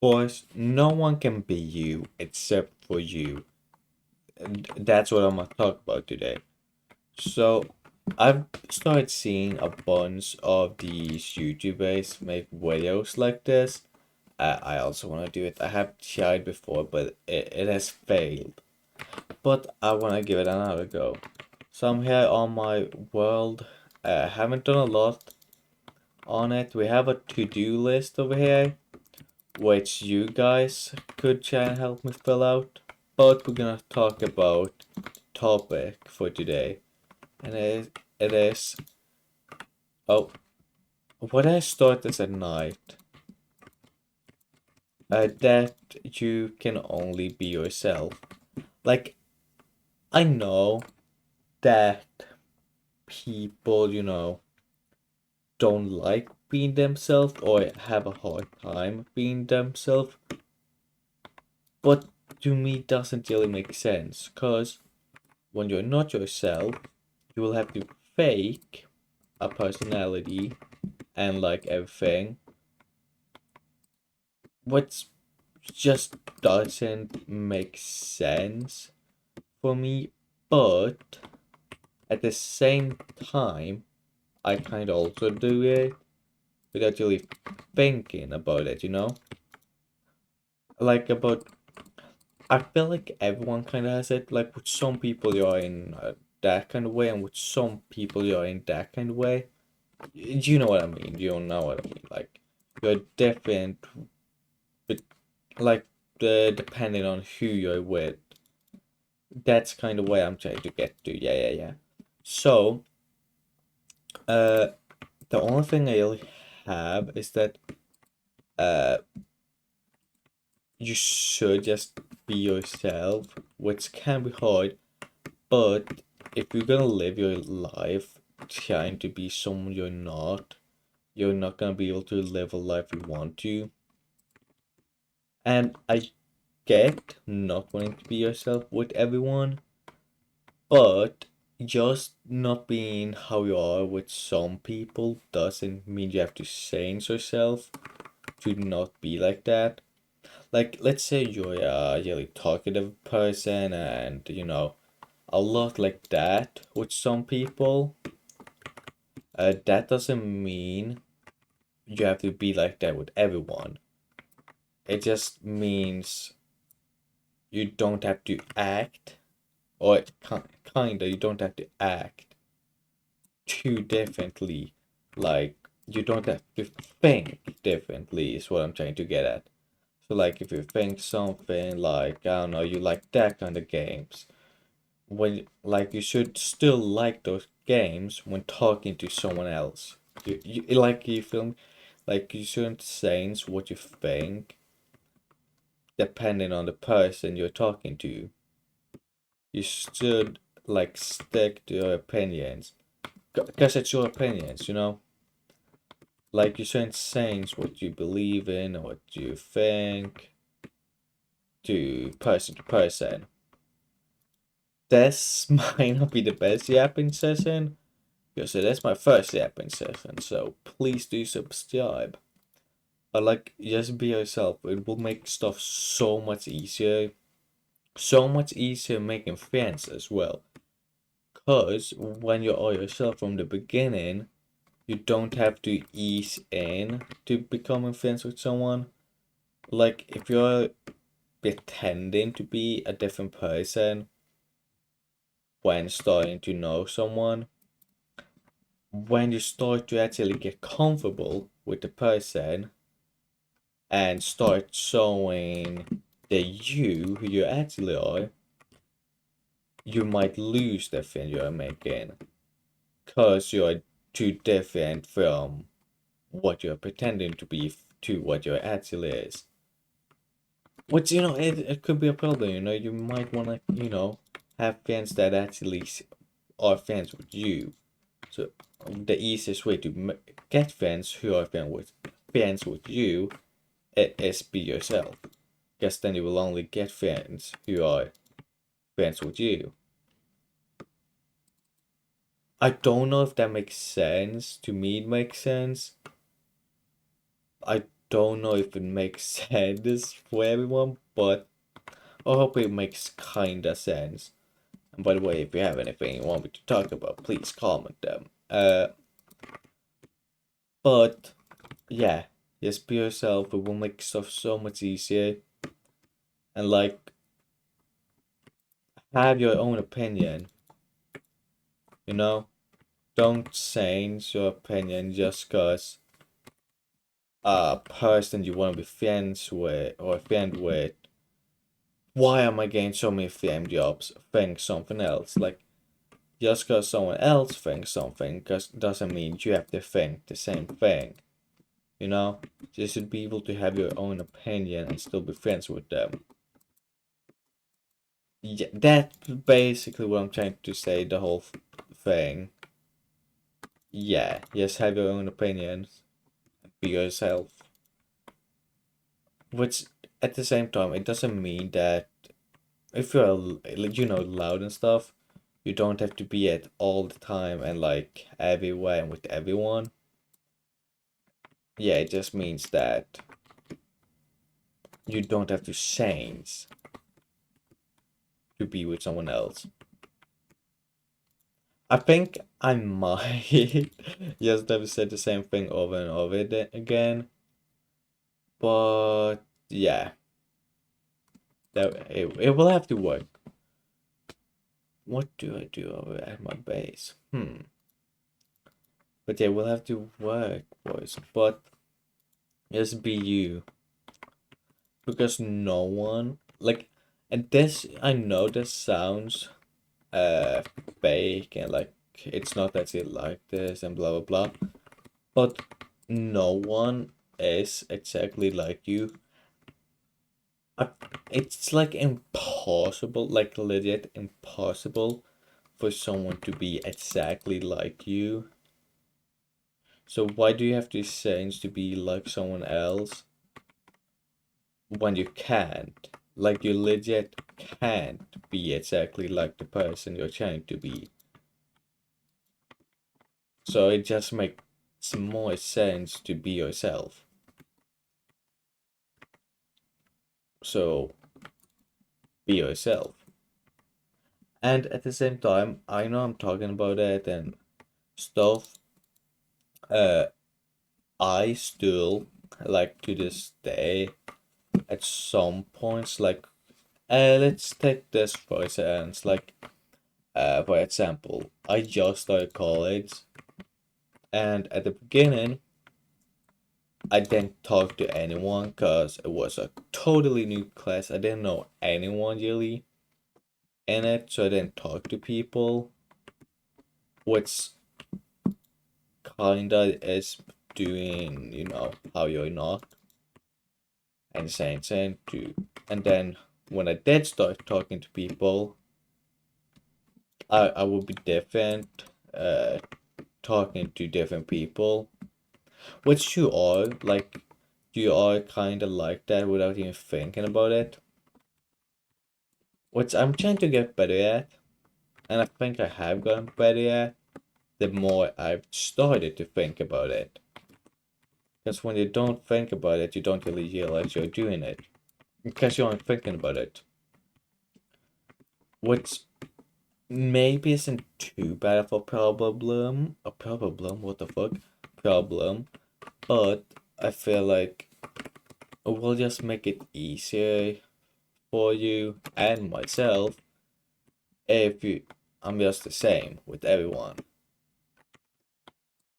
Boys, no one can be you except for you. And that's what I'm gonna talk about today. So, I've started seeing a bunch of these YouTubers make videos like this. I also want to do it. I have tried before, but it has failed. But I want to give it another go. So I'm here on my world. I haven't done a lot on it. We have a to-do list over here, which you guys could try and help me fill out. But we're gonna talk about the topic for today, and it is oh, when I start this at night, that you can only be yourself. Like I know that people, don't like being themselves or have a hard time being themselves, but to me it doesn't really make sense, cause when you're not yourself, you will have to fake a personality and like everything, which just doesn't make sense for me. But at the same time, I kind of also do it without really thinking about it. Like about, I feel like everyone kind of has it. Like with some people, you're in that kind of way, and with some people, you're in that kind of way. Do you know what I mean? You don't know what I mean. Like you're different, but like depending on who you're with. That's kind of where I'm trying to get to. Yeah, yeah, yeah. So, uh, the only thing I really have is that uh, you should just be yourself, which can be hard. But if you're gonna live your life trying to be someone you're not gonna be able to live a life you want to. And I get not wanting to be yourself with everyone, but just not being how you are with some people doesn't mean you have to change yourself to not be like that. Like, let's say you're a really talkative person and, a lot like that with some people. That doesn't mean you have to be like that with everyone. It just means you don't have to act, or kinda, you don't have to act too differently. Like, you don't have to think differently, is what I'm trying to get at. So, like, if you think something like, I don't know, you like that kind of games, when, like, you should still like those games when talking to someone else. You feel me? Like, you shouldn't change what you think depending on the person you're talking to. You should, like, stick to your opinions. Because it's your opinions. Like, you shouldn't change what you believe in or what you think to person. This might not be the best yapping session, because it is my first yapping session, so please do subscribe. But, like, just be yourself. It will make stuff so much easier. So much easier making friends as well. Because when you're all yourself from the beginning, you don't have to ease in to becoming friends with someone. Like, if you're pretending to be a different person when starting to know someone, when you start to actually get comfortable with the person and start showing the you who you actually are, you might lose the friend you're making because you're too different from what you're pretending to be to what you actually is. Which, it could be a problem, you might want to, have fans that actually are fans with you. So the easiest way to get fans who are fans with you is be yourself. Because then you will only get fans who are fans with you. I don't know if that makes sense. To me, it makes sense. I don't know if it makes sense for everyone, but I hope it makes kinda sense. And by the way, if you have anything you want me to talk about, please comment them. But yeah, just be yourself. It will make stuff so much easier. And like, have your own opinion. You know, don't change your opinion just cause a person you want to be friends with or friend with. Why am I getting so many FM jobs? Think something else. Like, just because someone else thinks something doesn't mean you have to think the same thing. You know? You should be able to have your own opinion and still be friends with them. Yeah, that's basically what I'm trying to say, the whole thing. Yeah, just have your own opinions. Be yourself. Which, at the same time, it doesn't mean that if you're, like, loud and stuff, you don't have to be at all the time and, like, everywhere and with everyone. Yeah, it just means that you don't have to change to be with someone else. I think I might just have said the same thing over and over again, but yeah, it will have to work. What do I do over at my base? But yeah, we'll have to work, boys. But just be you, because no one like, and this I know this sounds uh fake and like it's not that you like this and blah blah blah, but no one is exactly like you. I, it's like impossible, like legit impossible for someone to be exactly like you. So why do you have to change to be like someone else when you can't? Like, you legit can't be exactly like the person you're trying to be. So it just makes more sense to be yourself. So be yourself. And at the same time, I know I'm talking about it and stuff. Uh, I still, like, to this day, at some points, like, let's take this for instance, like, for example, I just started college, and at the beginning, I didn't talk to anyone because it was a totally new class. I didn't know anyone really in it, so I didn't talk to people, which kinda is doing, how you're not, and saying to, and then when I did start talking to people, I would be different, talking to different people, which you are, like, you are kind of like that without even thinking about it, which I'm trying to get better at, and I think I have gotten better at the more I've started to think about it. Because when you don't think about it, you don't really realize you're doing it, because you aren't thinking about it, which maybe isn't too bad of a problem. A problem? What the fuck? Problem. But I feel like it will just make it easier for you and myself if I'm just the same with everyone.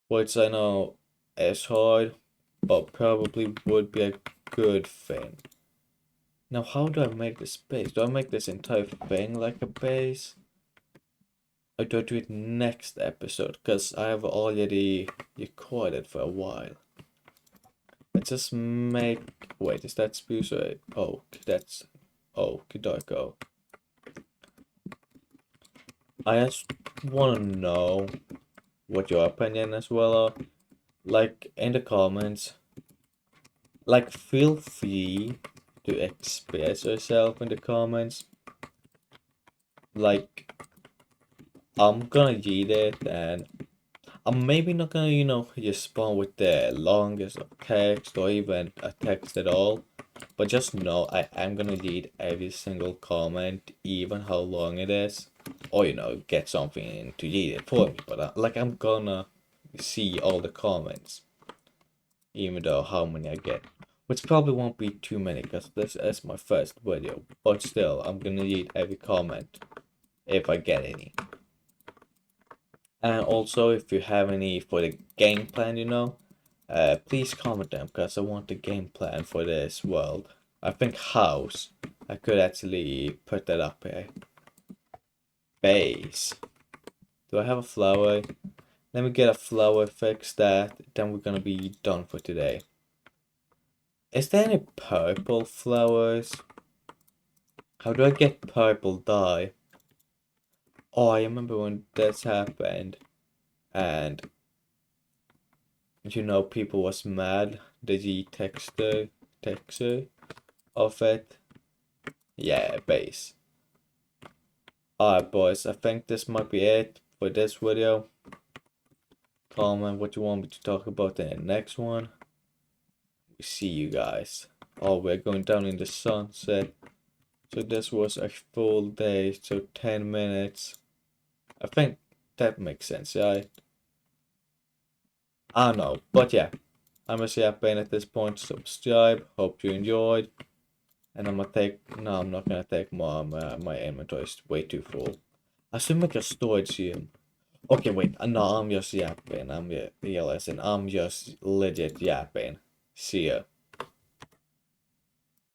Which I know is hard, but probably would be a good thing. Now, how do I make this base? Do I make this entire thing like a base? Or do I do it next episode? Because I have already recorded for a while. Let's just make... Wait, is that Spruce? Oh, that's... Oh, Kidako. I just want to know what your opinion as well are. Like, in the comments. Like, feel free to express yourself in the comments. Like, I'm gonna read it, and I'm maybe not gonna, just spawn with the longest of text or even a text at all. But just know I am gonna read every single comment, even how long it is. Or, get something to read it for me. But like, I'm gonna see all the comments, even though how many I get. Which probably won't be too many, because this is my first video. But still, I'm gonna read every comment, if I get any. And also, if you have any for the game plan, please comment them, because I want the game plan for this world. I think house, I could actually put that up here. Base. Do I have a flower? Let me get a flower, fix that, then we're gonna be done for today. Is there any purple flowers? How do I get purple dye? Oh, I remember when this happened, and people was mad. The texture of it. Yeah, base. Alright, boys, I think this might be it for this video. Comment what you want me to talk about in the next one. We see you guys. Oh, we're going down in the sunset. So this was a full day, so 10 minutes. I think that makes sense, right? I don't know, but yeah. I'm gonna say I've at this point. Subscribe. Hope you enjoyed. And I'm not gonna take more. My inventory is way too full. I should make a storage room. Okay, wait. No, I'm just yapping. I'm realizing I'm just legit yapping. See ya.